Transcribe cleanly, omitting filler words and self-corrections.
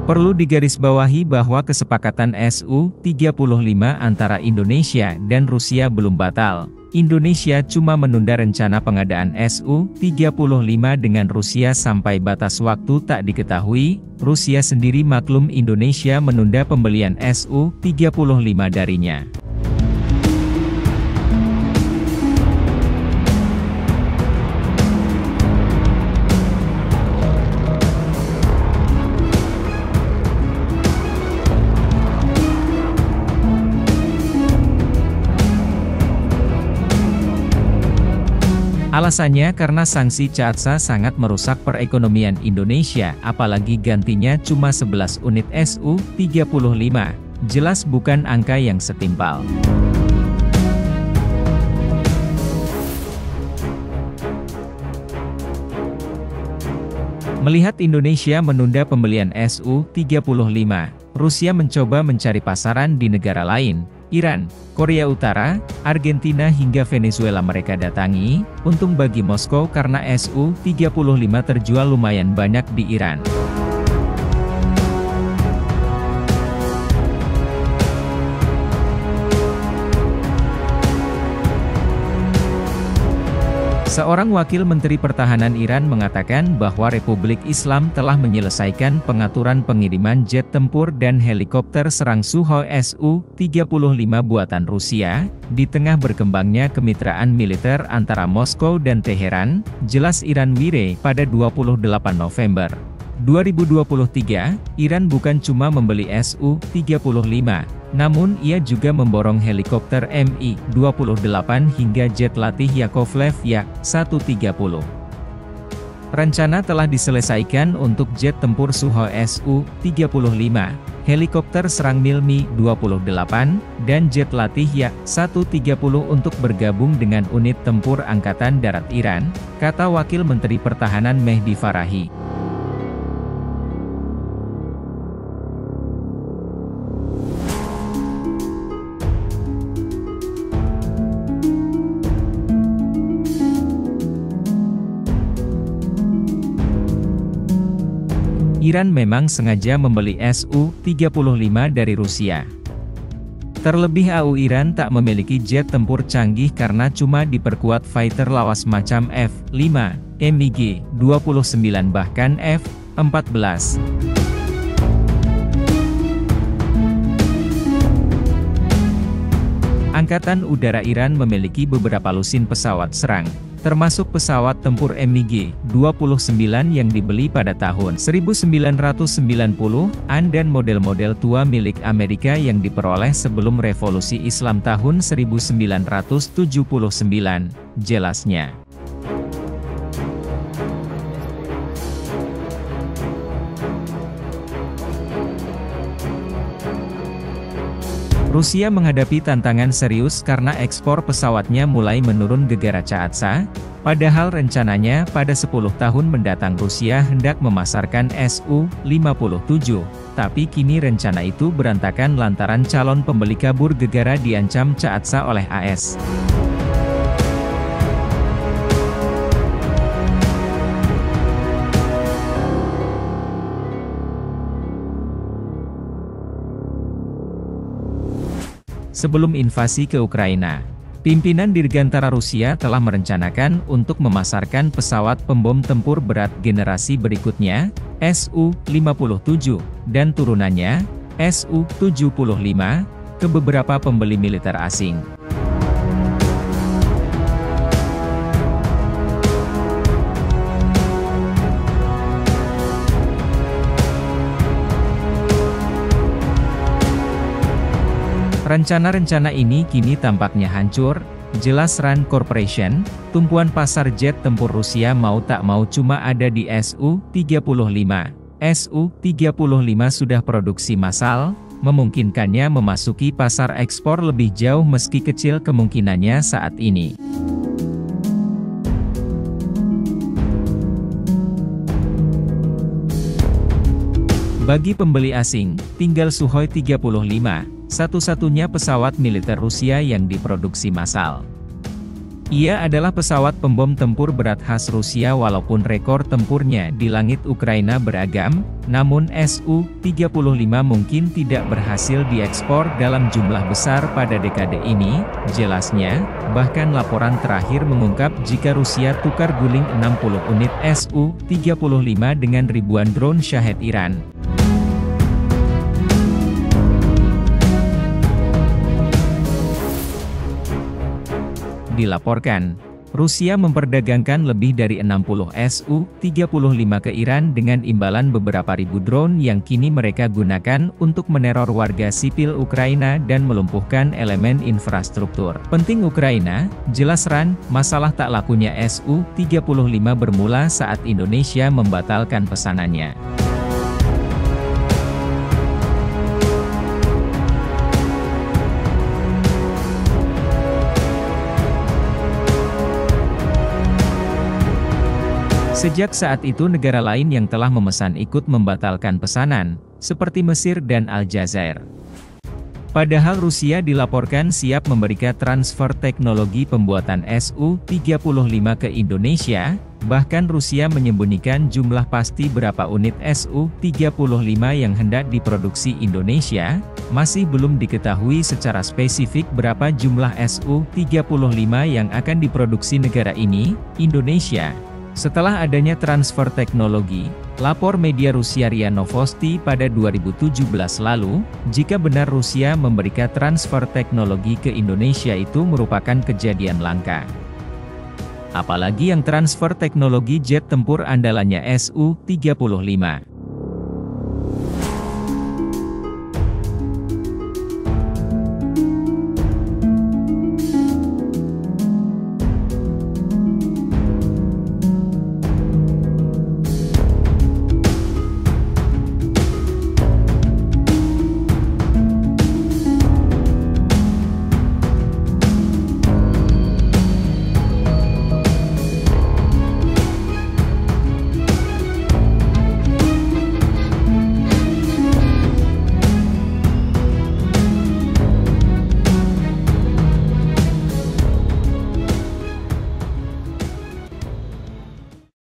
Perlu digarisbawahi bahwa kesepakatan Su-35 antara Indonesia dan Rusia belum batal. Indonesia cuma menunda rencana pengadaan Su-35 dengan Rusia sampai batas waktu tak diketahui. Rusia sendiri maklum Indonesia menunda pembelian Su-35 darinya. Alasannya karena sanksi CAATSA sangat merusak perekonomian Indonesia, apalagi gantinya cuma 11 unit Su-35. Jelas bukan angka yang setimpal. Melihat Indonesia menunda pembelian Su-35, Rusia mencoba mencari pasaran di negara lain. Iran, Korea Utara, Argentina hingga Venezuela mereka datangi. Untung bagi Moskow karena Su-35 terjual lumayan banyak di Iran. Seorang wakil Menteri Pertahanan Iran mengatakan bahwa Republik Islam telah menyelesaikan pengaturan pengiriman jet tempur dan helikopter serang Sukhoi Su-35 buatan Rusia, di tengah berkembangnya kemitraan militer antara Moskow dan Teheran, jelas Iran Wire pada 28 November 2023, Iran bukan cuma membeli Su-35, namun ia juga memborong helikopter Mi-28 hingga jet latih Yakovlev Yak-130. Rencana telah diselesaikan untuk jet tempur Sukhoi Su-35, helikopter serang Mi-28, dan jet latih Yak-130 untuk bergabung dengan unit tempur Angkatan Darat Iran, kata Wakil Menteri Pertahanan Mehdi Farahi. Iran memang sengaja membeli Su-35 dari Rusia. Terlebih AU Iran tak memiliki jet tempur canggih karena cuma diperkuat fighter lawas macam F-5, MiG-29 bahkan F-14. Angkatan Udara Iran memiliki beberapa lusin pesawat serang, termasuk pesawat tempur MiG-29 yang dibeli pada tahun 1990-an dan model-model tua milik Amerika yang diperoleh sebelum Revolusi Islam tahun 1979, jelasnya. Rusia menghadapi tantangan serius karena ekspor pesawatnya mulai menurun gara-gara CAATSA, padahal rencananya pada 10 tahun mendatang Rusia hendak memasarkan Su-57, tapi kini rencana itu berantakan lantaran calon pembeli kabur gara-gara diancam CAATSA oleh AS. Sebelum invasi ke Ukraina, pimpinan Dirgantara Rusia telah merencanakan untuk memasarkan pesawat pembom tempur berat generasi berikutnya, Su-57, dan turunannya, Su-75, ke beberapa pembeli militer asing. Rencana-rencana ini kini tampaknya hancur, jelas RAND Corporation, tumpuan pasar jet tempur Rusia mau tak mau cuma ada di Su-35. Su-35 sudah produksi massal, memungkinkannya memasuki pasar ekspor lebih jauh meski kecil kemungkinannya saat ini. Bagi pembeli asing, tinggal Sukhoi 35. Satu-satunya pesawat militer Rusia yang diproduksi massal. Ia adalah pesawat pembom tempur berat khas Rusia walaupun rekor tempurnya di langit Ukraina beragam, namun Su-35 mungkin tidak berhasil diekspor dalam jumlah besar pada dekade ini, jelasnya, bahkan laporan terakhir mengungkap jika Rusia tukar guling 60 unit Su-35 dengan ribuan drone Shahed Iran. Dilaporkan, Rusia memperdagangkan lebih dari 60 Su-35 ke Iran dengan imbalan beberapa ribu drone yang kini mereka gunakan untuk meneror warga sipil Ukraina dan melumpuhkan elemen infrastruktur penting Ukraina. Jelas Ran, masalah tak lakunya Su-35 bermula saat Indonesia membatalkan pesanannya. Sejak saat itu negara lain yang telah memesan ikut membatalkan pesanan, seperti Mesir dan Aljazair. Padahal Rusia dilaporkan siap memberikan transfer teknologi pembuatan Su-35 ke Indonesia, bahkan Rusia menyembunyikan jumlah pasti berapa unit Su-35 yang hendak diproduksi Indonesia, masih belum diketahui secara spesifik berapa jumlah Su-35 yang akan diproduksi negara ini, Indonesia. Setelah adanya transfer teknologi, lapor media Rusia RIA Novosti pada 2017 lalu, jika benar Rusia memberikan transfer teknologi ke Indonesia itu merupakan kejadian langka. Apalagi yang transfer teknologi jet tempur andalannya Su-35.